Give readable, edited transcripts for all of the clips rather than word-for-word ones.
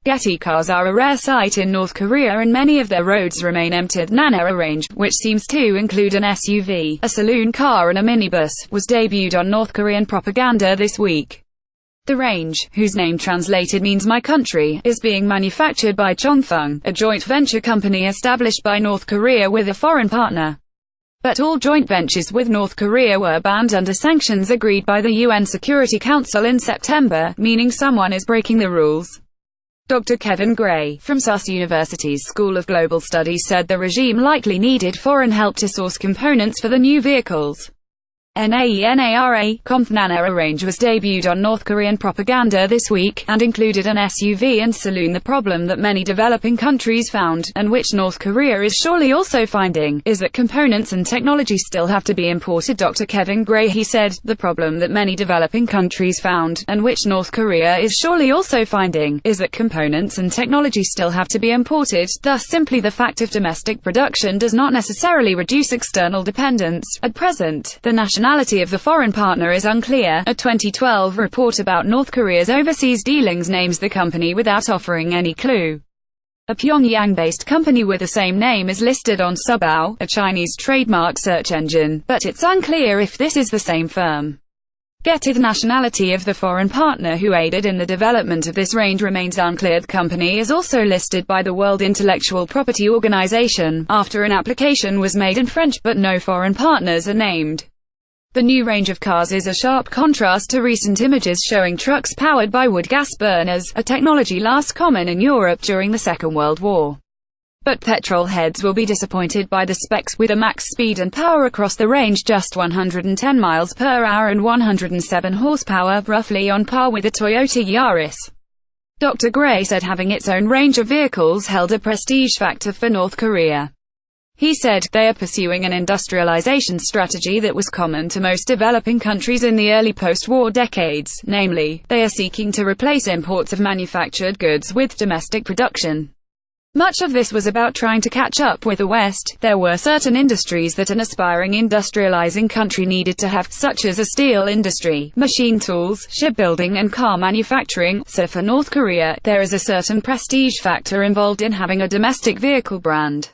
GETTYCars are a rare sight in North Korea and many of their roads remain empty. The NAENARA range, which seems to include an SUV, a saloon car and a minibus, was debuted on North Korean propaganda this week. The range, whose name translated means "my country," is being manufactured by Chongphung, a joint venture company established by North Korea with a foreign partner. But all joint ventures with North Korea were banned under sanctions agreed by the UN Security Council in September, meaning someone is breaking the rules. Dr. Kevin Gray, from SUS University's School of Global Studies, said the regime likely needed foreign help to source components for the new vehicles. NAENARA.COMThe Naenara range was debuted on North Korean propaganda this week, and included an SUV and saloon. The problem that many developing countries found, and which North Korea is surely also finding, is that components and technology still have to be imported. Dr. Kevin Gray, he said, the problem that many developing countries found, and which North Korea is surely also finding, is that components and technology still have to be imported. Thus, simply the fact of domestic production does not necessarily reduce external dependence. At present, the nationality of the foreign partner is unclear. A 2012 report about North Korea's overseas dealings names the company without offering any clue. A Pyongyang-based company with the same name is listed on Subiao, a Chinese trademark search engine, but it's unclear if this is the same firm. GETTYThe nationality of the foreign partner who aided in the development of this range remains unclear. The company is also listed by the World Intellectual Property Organization, after an application was made in French, but no foreign partners are named. The new range of cars is a sharp contrast to recent images showing trucks powered by wood gas burners, a technology last common in Europe during the Second World War. But petrol heads will be disappointed by the specs, with a max speed and power across the range just 110 miles per hour and 107 horsepower, roughly on par with the Toyota Yaris. Dr. Gray said having its own range of vehicles held a prestige factor for North Korea. He said, they are pursuing an industrialization strategy that was common to most developing countries in the early post-war decades, namely, they are seeking to replace imports of manufactured goods with domestic production. Much of this was about trying to catch up with the West. There were certain industries that an aspiring industrializing country needed to have, such as a steel industry, machine tools, shipbuilding and car manufacturing. So for North Korea, there is a certain prestige factor involved in having a domestic vehicle brand.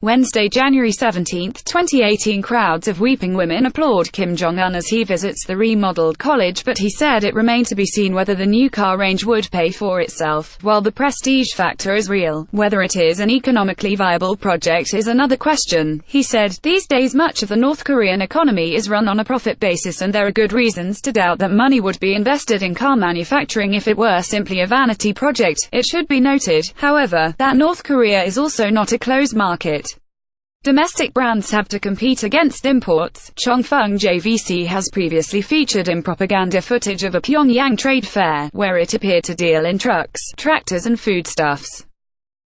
Wednesday, January 17, 2018, crowds of weeping women applaud Kim Jong-un as he visits the remodeled college, but he said it remained to be seen whether the new car range would pay for itself. While the prestige factor is real, whether it is an economically viable project is another question. He said, these days much of the North Korean economy is run on a profit basis and there are good reasons to doubt that money would be invested in car manufacturing if it were simply a vanity project. It should be noted, however, that North Korea is also not a closed market. Domestic brands have to compete against imports. Chongphung JVC has previously featured in propaganda footage of a Pyongyang trade fair, where it appeared to deal in trucks, tractors and foodstuffs.